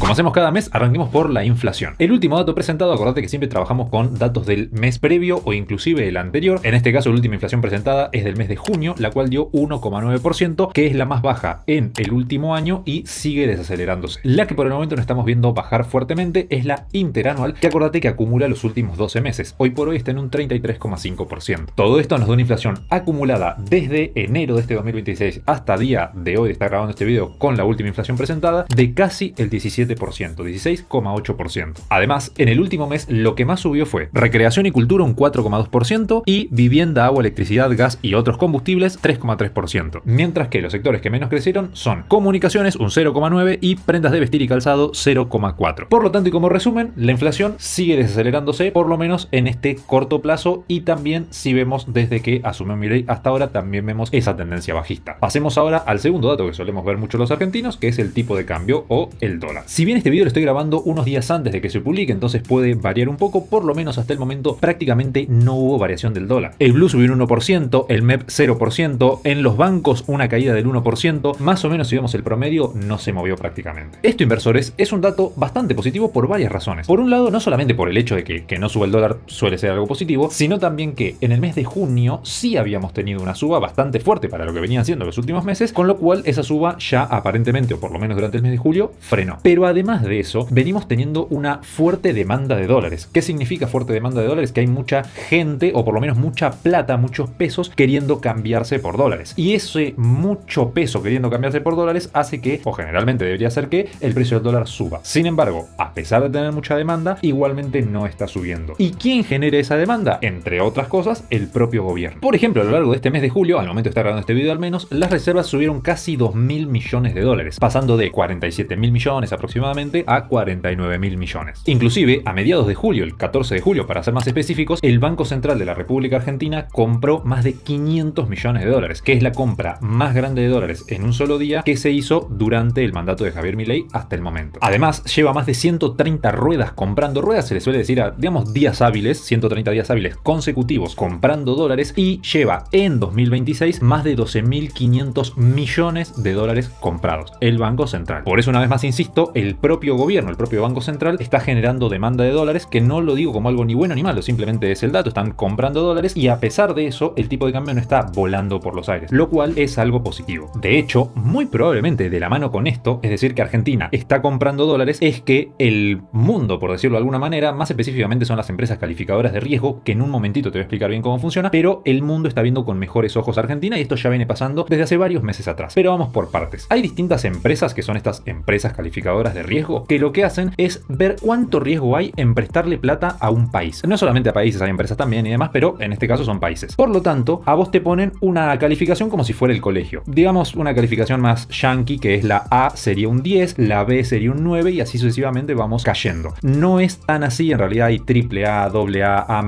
Como hacemos cada mes, arranquemos por la inflación. El último dato presentado, acordate que siempre trabajamos con datos del mes previo o inclusive el anterior. En este caso, la última inflación presentada es del mes de junio, la cual dio 1,9%, que es la más baja en el último año y sigue desacelerándose. La que por el momento no estamos viendo bajar fuertemente es la interanual, que acordate que acumula los últimos 12 meses. Hoy por hoy está en un 33,5%. Todo esto nos da una inflación acumulada desde enero de este 2026 hasta día de hoy de estar grabando este video con la última inflación presentada de casi el 17%, 16,8%. Además, en el último mes lo que más subió fue recreación y cultura un 4,2% y vivienda, agua, electricidad, gas y otros combustibles 3,3%. Mientras que los sectores que menos crecieron son comunicaciones un 0,9% y prendas de vestir y calzado 0,4%. Por lo tanto y como resumen, la inflación sigue desacelerándose por lo menos en este corto plazo y también si vemos desde que asumió Milei hasta ahora también vemos esa tendencia bajista. Pasemos ahora al segundo dato que solemos ver mucho los argentinos, que es el tipo de cambio o el dólar. Si bien este video lo estoy grabando unos días antes de que se publique, entonces puede variar un poco, por lo menos hasta el momento prácticamente no hubo variación del dólar. El blue subió un 1%, el MEP 0%, en los bancos una caída del 1%, más o menos si vemos el promedio no se movió prácticamente. Esto, inversores, es un dato bastante positivo por varias razones. Por un lado, no solamente por el hecho de que no suba el dólar suele ser algo positivo, sino también que en el mes de junio sí habíamos tenido una suba bastante fuerte para lo que venían siendo los últimos meses, con lo cual esa suba ya aparentemente, o por lo menos durante el mes de julio, frenó. Pero además de eso, venimos teniendo una fuerte demanda de dólares. ¿Qué significa fuerte demanda de dólares? Que hay mucha gente, o por lo menos mucha plata, muchos pesos queriendo cambiarse por dólares. Y ese mucho peso queriendo cambiarse por dólares hace que, o generalmente debería ser que, el precio del dólar suba. Sin embargo, a pesar de tener mucha demanda, igualmente no está subiendo. ¿Y quién genera esa demanda? Entre otras cosas, el propio gobierno. Por ejemplo, a lo largo de este mes de julio, al momento de estar grabando este video al menos, las reservas subieron casi 2.000 millones de dólares, pasando de 47.000 millones aproximadamente a 49.000 millones. Inclusive, a mediados de julio, el 14 de julio para ser más específicos, el Banco Central de la República Argentina compró más de 500 millones de dólares, que es la compra más grande de dólares en un solo día que se hizo durante el mandato de Javier Milei hasta el momento. Además, lleva más de 130 ruedas comprando ruedas, se le suele decir a, digamos, días hábiles, 130 días hábiles consecutivos comprando dólares y lleva en 2026 más de 12.500 millones de dólares comprados. El Banco Central. Por eso, una vez más insisto, el propio gobierno, el propio Banco Central está generando demanda de dólares, que no lo digo como algo ni bueno ni malo, simplemente es el dato, están comprando dólares y a pesar de eso, el tipo de cambio no está volando por los aires, lo cual es algo positivo. De hecho, muy probablemente de la mano con esto, es decir, que Argentina está comprando dólares, es que el mundo, por decirlo de alguna manera, más específicamente son las empresas calificadoras de riesgo, que en un momentito te voy a explicar bien cómo funciona, pero el mundo está viendo con mejores ojos a Argentina y esto ya viene pasando desde hace varios meses atrás. Pero vamos por partes. Hay distintas empresas que son estas empresas calificadoras de riesgo que lo que hacen es ver cuánto riesgo hay en prestarle plata a un país. No solamente a países, hay empresas también y demás, pero en este caso son países. Por lo tanto, a vos te ponen una calificación como si fuera el colegio. Digamos una calificación más yankee, que es la A sería un 10, la B sería un 9 y así sucesivamente vamos cayendo. No es tan así, en realidad hay AAA, AA, A-,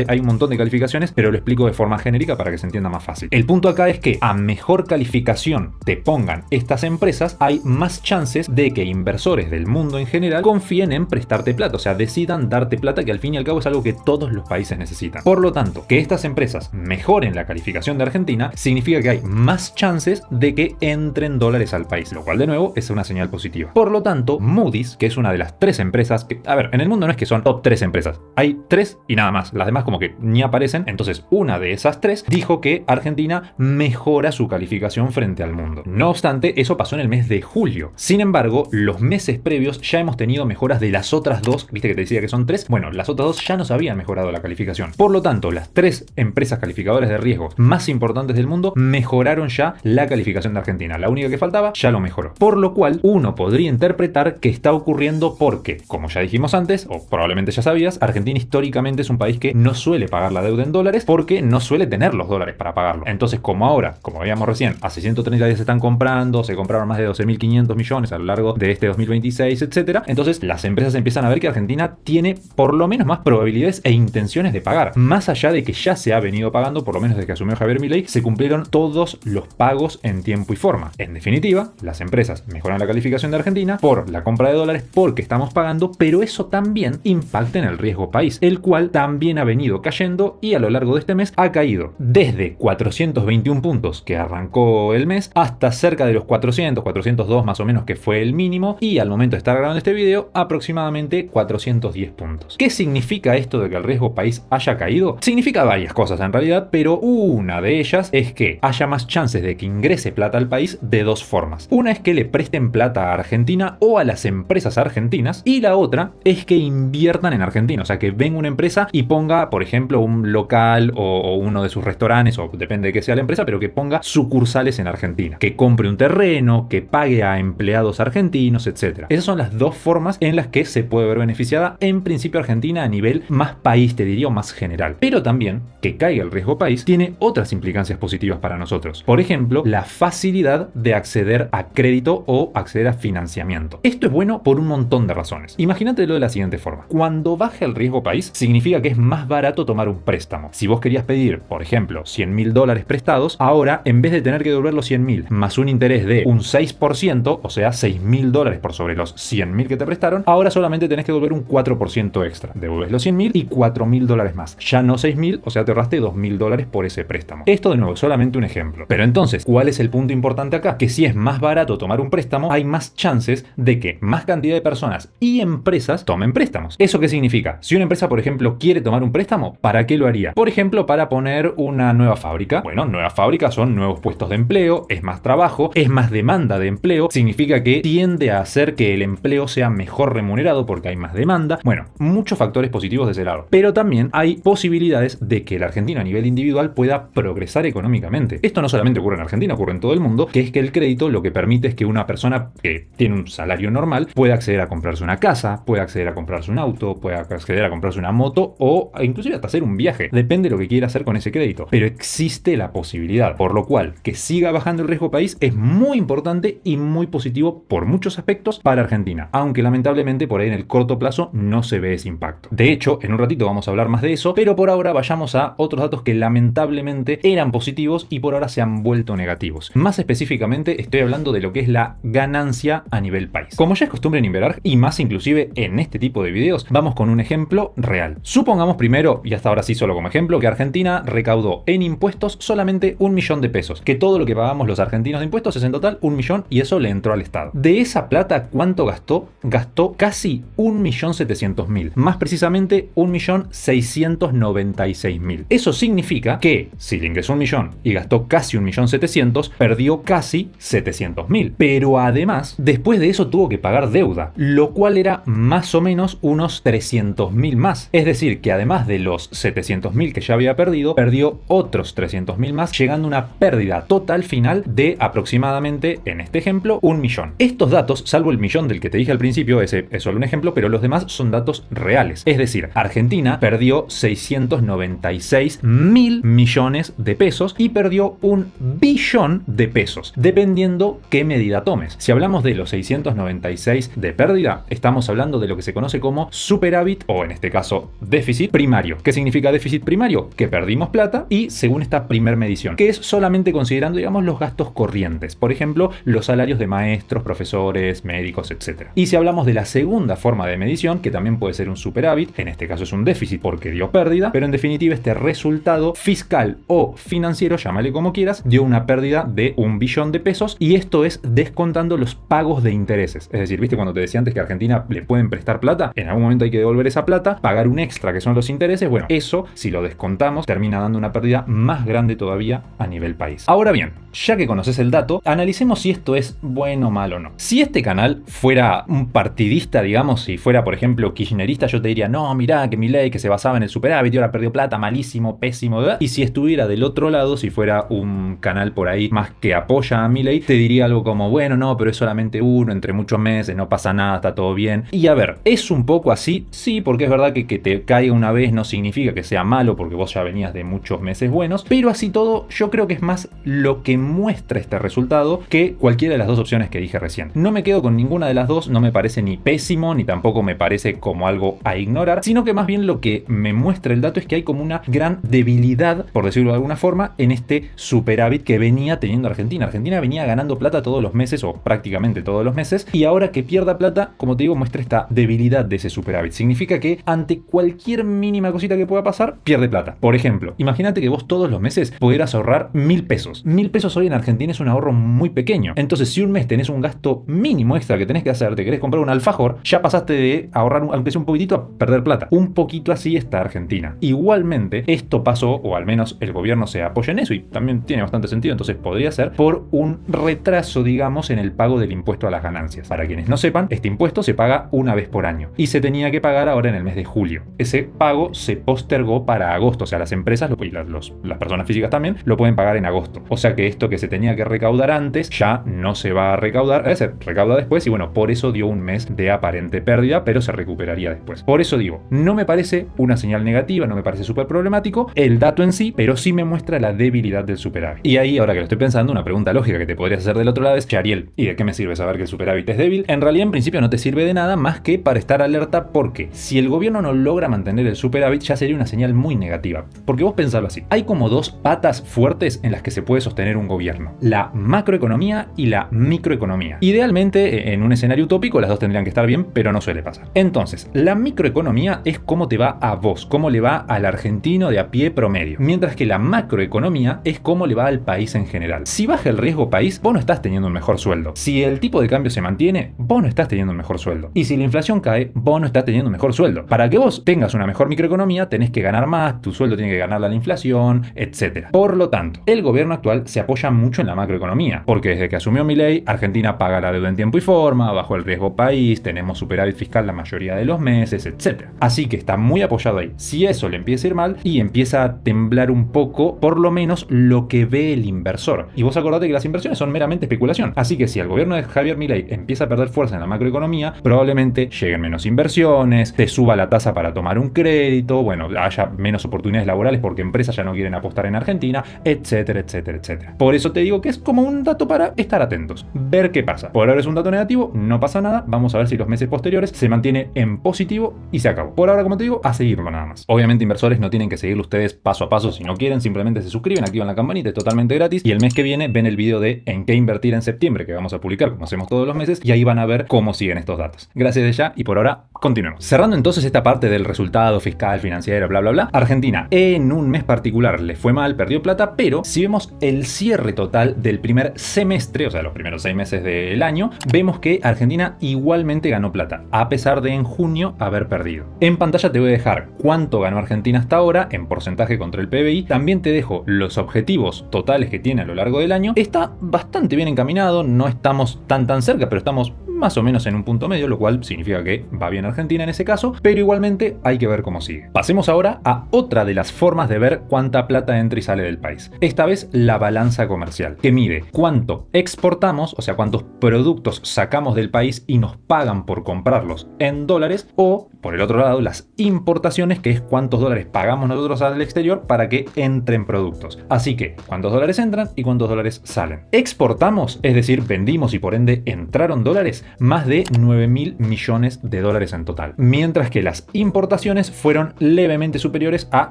hay un montón de calificaciones, pero lo explico de forma genérica para que se entienda más fácil. El punto acá es que a mejor calificación te pongan estas empresas, hay más chances de que inversores del mundo en general confíen en prestarte plata, o sea, decidan darte plata, que al fin y al cabo es algo que todos los países necesitan. Por lo tanto, que estas empresas mejoren la calificación de Argentina significa que hay más chances de que entren dólares al país, lo cual de nuevo es una señal positiva. Por lo tanto, Moody's, que es una de las 3 empresas que, a ver, en el mundo no es que son top 3 empresas, hay 3 y nada más, las demás como que ni aparecen, entonces una de esas 3 dijo que Argentina mejora su calificación frente al mundo. No obstante, eso pasó en el mes de julio. Sin embargo, los meses previos ya hemos tenido mejoras de las otras 2, viste que te decía que son 3, bueno, las otras 2 ya nos habían mejorado la calificación. Por lo tanto, las 3 empresas calificadoras de riesgos más importantes del mundo mejoraron ya la calificación de Argentina. La única que faltaba ya lo mejoró. Por lo cual, uno podría interpretar que está ocurriendo porque, como ya dijimos antes, o probablemente ya sabías, Argentina históricamente es un país que no suele pagar la deuda en dólares porque no suele tener los dólares para pagarlo. Entonces, como ahora, como veíamos recién, hace 130 días se están comprando, se compraron más de 12.500 millones a lo largo de este 2026, etcétera. Entonces, las empresas empiezan a ver que Argentina tiene por lo menos más probabilidades e intenciones de pagar. Más allá de que ya se ha venido pagando, por lo menos desde que asumió Javier Milei, se cumplieron todos los pagos en tiempo y forma. En definitiva, las empresas mejoran la calificación de Argentina por la compra de dólares porque estamos pagando, pero eso también impacta en el riesgo país, el cual también ha venido cayendo y a lo largo de este mes ha caído desde 421 puntos que arrancó el mes hasta cerca de los 400, 402 más o menos que fue el mínimo y y al momento de estar grabando este video aproximadamente 410 puntos. ¿Qué significa esto de que el riesgo país haya caído? Significa varias cosas en realidad, pero una de ellas es que haya más chances de que ingrese plata al país de dos formas. Una es que le presten plata a Argentina o a las empresas argentinas, y la otra es que inviertan en Argentina, o sea que venga una empresa y ponga, por ejemplo, un local o uno de sus restaurantes, o depende de qué sea la empresa, pero que ponga sucursales en Argentina, que compre un terreno, que pague a empleados argentinos, etc. Esas son las dos formas en las que se puede ver beneficiada en principio Argentina a nivel más país, te diría, o más general. Pero también que caiga el riesgo país tiene otras implicancias positivas para nosotros. Por ejemplo, la facilidad de acceder a crédito o acceder a financiamiento. Esto es bueno por un montón de razones. Imagínatelo de la siguiente forma. Cuando baje el riesgo país, significa que es más barato tomar un préstamo. Si vos querías pedir, por ejemplo, $100.000 prestados, ahora en vez de tener que devolver los 100.000 más un interés de un 6%, o sea, $6.000 por sobre los 100.000 que te prestaron, ahora solamente tenés que devolver un 4% extra. Devuelves los 100.000 y $4.000 más. Ya no 6.000, o sea, te ahorraste $2.000 por ese préstamo. Esto de nuevo es solamente un ejemplo. Pero entonces, ¿cuál es el punto importante acá? Que si es más barato tomar un préstamo, hay más chances de que más cantidad de personas y empresas tomen préstamos. ¿Eso qué significa? Si una empresa, por ejemplo, quiere tomar un préstamo, ¿para qué lo haría? Por ejemplo, para poner una nueva fábrica. Bueno, nuevas fábricas son nuevos puestos de empleo, es más trabajo, es más demanda de empleo, significa que tiende a hacer que el empleo sea mejor remunerado porque hay más demanda. Bueno, muchos factores positivos de ese lado. Pero también hay posibilidades de que el argentino a nivel individual pueda progresar económicamente. Esto no solamente ocurre en Argentina, ocurre en todo el mundo, que es que el crédito lo que permite es que una persona que tiene un salario normal pueda acceder a comprarse una casa, pueda acceder a comprarse un auto, pueda acceder a comprarse una moto o inclusive hasta hacer un viaje. Depende de lo que quiera hacer con ese crédito. Pero existe la posibilidad, por lo cual que siga bajando el riesgo país es muy importante y muy positivo por muchos aspectos para Argentina, aunque lamentablemente por ahí en el corto plazo no se ve ese impacto. De hecho, en un ratito vamos a hablar más de eso, pero por ahora vayamos a otros datos que lamentablemente eran positivos y por ahora se han vuelto negativos. Más específicamente estoy hablando de lo que es la ganancia a nivel país. Como ya es costumbre en Inverarch y más inclusive en este tipo de videos, vamos con un ejemplo real. Supongamos primero, y hasta ahora sí solo como ejemplo, que Argentina recaudó en impuestos solamente 1.000.000 de pesos, que todo lo que pagamos los argentinos de impuestos es en total 1.000.000 y eso le entró al Estado. De esa plata, ¿cuánto gastó? Gastó casi 1.700.000, más precisamente 1.696.000. Eso significa que si le ingresó 1.000.000 y gastó casi 1.700.000, perdió casi 700.000. Pero además, después de eso tuvo que pagar deuda, lo cual era más o menos unos 300.000 más. Es decir, que además de los 700.000 que ya había perdido, perdió otros 300.000 más, llegando a una pérdida total final de aproximadamente, en este ejemplo, 1.000.000. Estos datos, salvo el millón del que te dije al principio, ese es solo un ejemplo, pero los demás son datos reales. Es decir, Argentina perdió 696.000 millones de pesos y perdió 1.000.000.000 de pesos, dependiendo qué medida tomes. Si hablamos de los 696 de pérdida, estamos hablando de lo que se conoce como superávit o en este caso déficit primario. ¿Qué significa déficit primario? Que perdimos plata y según esta primer medición, que es solamente considerando, digamos, los gastos corrientes, por ejemplo, los salarios de maestros, profesores, médicos, etc. Y si hablamos de la segunda forma de medición, que también puede ser un superávit, en este caso es un déficit porque dio pérdida, pero en definitiva este resultado fiscal o financiero, llámale como quieras, dio una pérdida de 1.000.000.000 de pesos y esto es descontando los pagos de intereses. Es decir, ¿viste cuando te decía antes que a Argentina le pueden prestar plata? En algún momento hay que devolver esa plata, pagar un extra que son los intereses. Bueno, eso, si lo descontamos, termina dando una pérdida más grande todavía a nivel país. Ahora bien, ya que conoces el dato, analicemos si esto es bueno o malo o no. Si este canal fuera un partidista, digamos, si fuera, por ejemplo, kirchnerista, yo te diría, no, mirá, que Milei, que se basaba en el superávit y ahora perdió plata, malísimo, pésimo, ¿verdad? Y si estuviera del otro lado, si fuera un canal por ahí más que apoya a Milei, te diría algo como, bueno, no, pero es solamente uno, entre muchos meses, no pasa nada, está todo bien. Y a ver, ¿es un poco así? Sí, porque es verdad que te caiga una vez no significa que sea malo, porque vos ya venías de muchos meses buenos, pero así todo, yo creo que es más lo que muestra este resultado que cualquiera de las dos opciones que dije recién. No me quedo con ninguna de las dos, no me parece ni pésimo, ni tampoco me parece como algo a ignorar, sino que más bien lo que me muestra el dato es que hay como una gran debilidad, por decirlo de alguna forma, en este superávit que venía teniendo Argentina. Argentina venía ganando plata todos los meses, o prácticamente todos los meses, y ahora que pierda plata, como te digo, muestra esta debilidad de ese superávit. Significa que ante cualquier mínima cosita que pueda pasar, pierde plata. Por ejemplo, imagínate que vos todos los meses pudieras ahorrar 1.000 pesos. 1.000 pesos pesos hoy en Argentina es un ahorro muy pequeño. Entonces, si un mes tenés un gasto mínimo extra que tenés que hacer, te querés comprar un alfajor, ya pasaste de ahorrar, aunque sea un poquitito, a perder plata. Un poquito así está Argentina. Igualmente, esto pasó, o al menos el gobierno se apoya en eso, y también tiene bastante sentido, entonces podría ser por un retraso, digamos, en el pago del impuesto a las ganancias. Para quienes no sepan, este impuesto se paga una vez por año y se tenía que pagar ahora en el mes de julio. Ese pago se postergó para agosto, o sea, las empresas y las personas físicas también lo pueden pagar en agosto. O sea que esto que se tenía que recaudar antes ya no se va a recaudar, se recauda después, y bueno, por eso dio un mes de aparente pérdida, pero se recuperaría después. Por eso digo, no me parece una señal negativa, no me parece súper problemático el dato en sí, pero sí me muestra la debilidad del superávit. Y ahí, ahora que lo estoy pensando, una pregunta lógica que te podrías hacer del otro lado es: Ariel, ¿y de qué me sirve saber que el superávit es débil? En realidad, en principio no te sirve de nada más que para estar alerta, porque si el gobierno no logra mantener el superávit, ya sería una señal muy negativa. Porque vos pensalo así, hay como dos patas fuertes en las que se puede sostener un gobierno: la macroeconomía y la microeconomía. Idealmente, en un escenario utópico, las dos tendrían que estar bien, pero no suele pasar. Entonces, la microeconomía es cómo te va a vos, cómo le va al argentino de a pie promedio, mientras que la macroeconomía es cómo le va al país en general. Si baja el riesgo país, vos no estás teniendo un mejor sueldo. Si el tipo de cambio se mantiene, vos no estás teniendo un mejor sueldo. Y si la inflación cae, vos no estás teniendo un mejor sueldo. Para que vos tengas una mejor microeconomía, tenés que ganar más, tu sueldo tiene que ganarle a la inflación, etc. Por lo tanto, el gobierno actual se apoya mucho en la macroeconomía, porque desde que asumió Milei, Argentina paga la deuda en tiempo y forma, bajo el riesgo país, tenemos superávit fiscal la mayoría de los meses, etc. Así que está muy apoyado ahí. Si eso le empieza a ir mal y empieza a temblar un poco, por lo menos lo que ve el inversor. Y vos acordate que las inversiones son meramente especulación. Así que si el gobierno de Javier Milei empieza a perder fuerza en la macroeconomía, probablemente lleguen menos inversiones, te suba la tasa para tomar un crédito, bueno, haya menos oportunidades laborales porque empresas ya no quieren apostar en Argentina, etcétera, etcétera, etcétera. Por eso te digo que es como un dato para estar atentos, ver qué pasa. Por ahora es un dato negativo, no pasa nada, vamos a ver si los meses posteriores se mantiene en positivo y se acabó. Por ahora, como te digo, a seguirlo nada más. Obviamente, inversores, no tienen que seguirlo ustedes paso a paso si no quieren, simplemente se suscriben, activan la campanita, es totalmente gratis, y el mes que viene ven el video de en qué invertir en septiembre, que vamos a publicar como hacemos todos los meses, y ahí van a ver cómo siguen estos datos. Gracias de ya, y por ahora continuemos. Cerrando entonces esta parte del resultado fiscal, financiero, bla bla bla, Argentina en un mes particular le fue mal, perdió plata, pero si vemos el cierre total del primer semestre, o sea, los primeros 6 meses del año, vemos que Argentina igualmente ganó plata, a pesar de en junio haber perdido. En pantalla te voy a dejar cuánto ganó Argentina hasta ahora en porcentaje contra el PBI. También te dejo los objetivos totales que tiene a lo largo del año. Está bastante bien encaminado, no estamos tan cerca, pero estamos más o menos en un punto medio, lo cual significa que va bien Argentina en ese caso, pero igualmente hay que ver cómo sigue. Pasemos ahora a otra de las formas de ver cuánta plata entra y sale del país. Esta vez la balanza comercial, que mide cuánto exportamos, o sea, cuántos productos sacamos del país y nos pagan por comprarlos en dólares, o por el otro lado las importaciones, que es cuántos dólares pagamos nosotros al exterior para que entren productos. Así que cuántos dólares entran y cuántos dólares salen. Exportamos, es decir, vendimos y por ende entraron dólares, más de 9.000 millones de dólares en total, mientras que las importaciones fueron levemente superiores a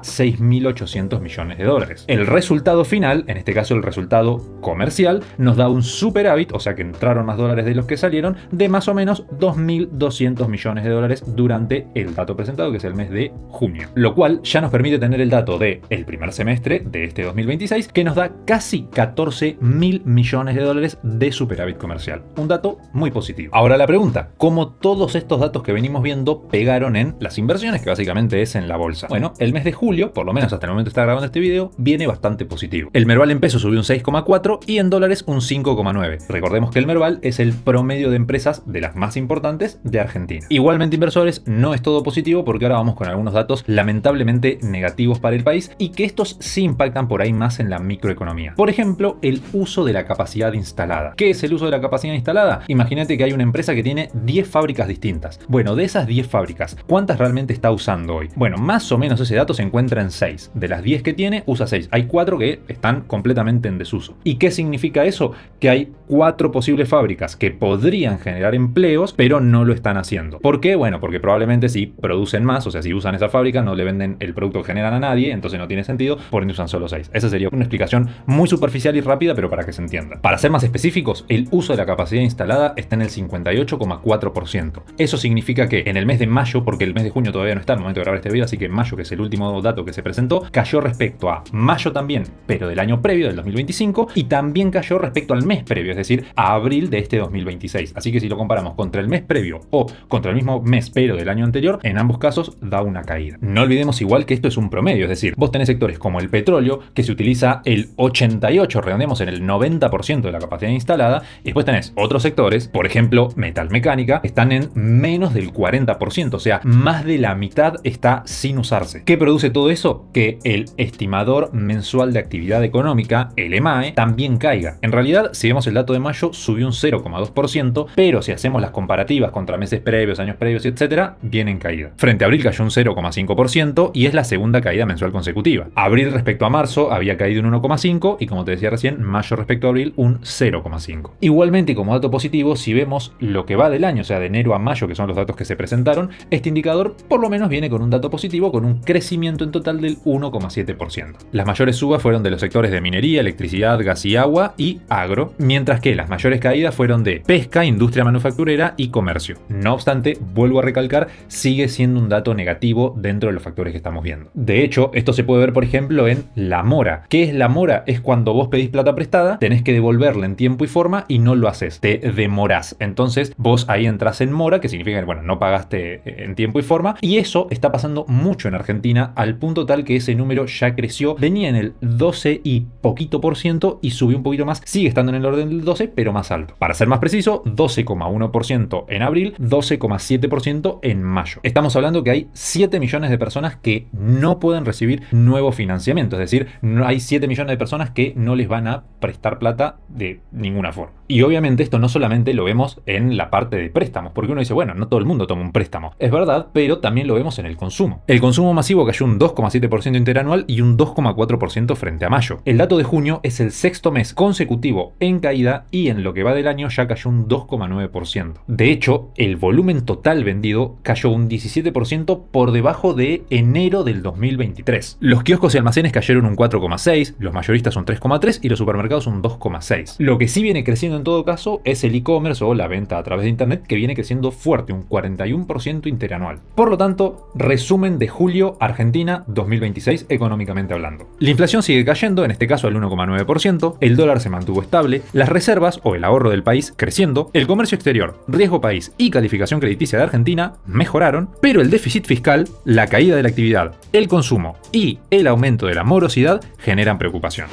6.800 millones de dólares. El resultado final, en este caso el resultado comercial, nos da un superávit, o sea que entraron más dólares de los que salieron, de más o menos 2.200 millones de dólares durante el dato presentado, que es el mes de junio, lo cual ya nos permite tener el dato de el primer semestre de este 2026, que nos da casi 14.000 millones de dólares de superávit comercial, un dato muy positivo. Ahora la pregunta: ¿cómo todos estos datos que venimos viendo pegaron en las inversiones, que básicamente es en la bolsa? Bueno, el mes de julio, por lo menos hasta el momento que está grabando este video, viene bastante positivo. El Merval en pesos subió un 6,4 y en dólares un 5,9. Recordemos que el Merval es el promedio de empresas de las más importantes de Argentina. Igualmente, inversores, no es todo positivo, porque ahora vamos con algunos datos lamentablemente negativos para el país, y que estos sí impactan por ahí más en la microeconomía. Por ejemplo, el uso de la capacidad instalada. ¿Qué es el uso de la capacidad instalada? Imagínate que hay una empresa que tiene 10 fábricas distintas. Bueno, de esas 10 fábricas, ¿cuántas realmente está usando hoy? Bueno, más o menos ese dato se encuentra en 6. De las 10 que tiene, usa 6. Hay 4 que están completamente en desuso. ¿Y qué significa eso? Que hay 4 posibles fábricas que podrían generar empleos, pero no lo están haciendo. ¿Por qué? Bueno, porque probablemente obviamente si producen más, o sea, si usan esa fábrica, no le venden el producto que generan a nadie, entonces no tiene sentido, por ende usan solo 6. Esa sería una explicación muy superficial y rápida, pero para que se entienda. Para ser más específicos, el uso de la capacidad instalada está en el 58,4%. Eso significa que en el mes de mayo, porque el mes de junio todavía no está al momento de grabar este video, así que mayo, que es el último dato que se presentó, cayó respecto a mayo también, pero del año previo, del 2025, y también cayó respecto al mes previo, es decir, a abril de este 2026. Así que si lo comparamos contra el mes previo o contra el mismo mes pero del año anterior, en ambos casos da una caída. No olvidemos igual que esto es un promedio, es decir, vos tenés sectores como el petróleo, que se utiliza el 88, redondeamos en el 90% de la capacidad instalada, y después tenés otros sectores, por ejemplo, metalmecánica, están en menos del 40%, o sea, más de la mitad está sin usarse. ¿Qué produce todo eso? Que el estimador mensual de actividad económica, el EMAE, también caiga. En realidad, si vemos el dato de mayo, subió un 0,2%, pero si hacemos las comparativas contra meses previos, años previos, etcétera, viene en caída. Frente a abril cayó un 0,5% y es la segunda caída mensual consecutiva. Abril respecto a marzo había caído un 1,5% y, como te decía recién, mayo respecto a abril un 0,5%. Igualmente, como dato positivo, si vemos lo que va del año, o sea, de enero a mayo, que son los datos que se presentaron, este indicador por lo menos viene con un dato positivo, con un crecimiento en total del 1,7%. Las mayores subas fueron de los sectores de minería, electricidad, gas y agua y agro, mientras que las mayores caídas fueron de pesca, industria manufacturera y comercio. No obstante, vuelvo a recalcar, sigue siendo un dato negativo dentro de los factores que estamos viendo. De hecho, esto se puede ver, por ejemplo, en la mora. ¿Qué es la mora? Es cuando vos pedís plata prestada, tenés que devolverla en tiempo y forma y no lo haces, te demorás. Entonces vos ahí entras en mora, que significa que, bueno, no pagaste en tiempo y forma, y eso está pasando mucho en Argentina, al punto tal que ese número ya creció, venía en el 12 y poquito por ciento y subió un poquito más, sigue estando en el orden del 12, pero más alto. Para ser más preciso, 12,1% en abril, 12,7% en mayo. Estamos hablando que hay 7 millones de personas que no pueden recibir nuevo financiamiento, es decir, no hay 7 millones de personas que no les van a prestar plata de ninguna forma. Y obviamente esto no solamente lo vemos en la parte de préstamos, porque uno dice, bueno, no todo el mundo toma un préstamo. Es verdad, pero también lo vemos en el consumo. El consumo masivo cayó un 2,7% interanual y un 2,4% frente a mayo. El dato de junio es el sexto mes consecutivo en caída y en lo que va del año ya cayó un 2,9%. De hecho, el volumen total vendido cayó un 17% por debajo de enero del 2023. Los kioscos y almacenes cayeron un 4,6%, los mayoristas un 3,3% y los supermercados un 2,6%. Lo que sí viene creciendo en todo caso es el e-commerce o la venta a través de internet, que viene creciendo fuerte, un 41% interanual. Por lo tanto, resumen de julio Argentina 2026 económicamente hablando. La inflación sigue cayendo, en este caso al 1,9%, el dólar se mantuvo estable, las reservas o el ahorro del país creciendo, el comercio exterior, riesgo país y calificación crediticia de Argentina mejoraron, pero el déficit fiscal, la caída de la actividad, el consumo y el aumento de la morosidad generan preocupación.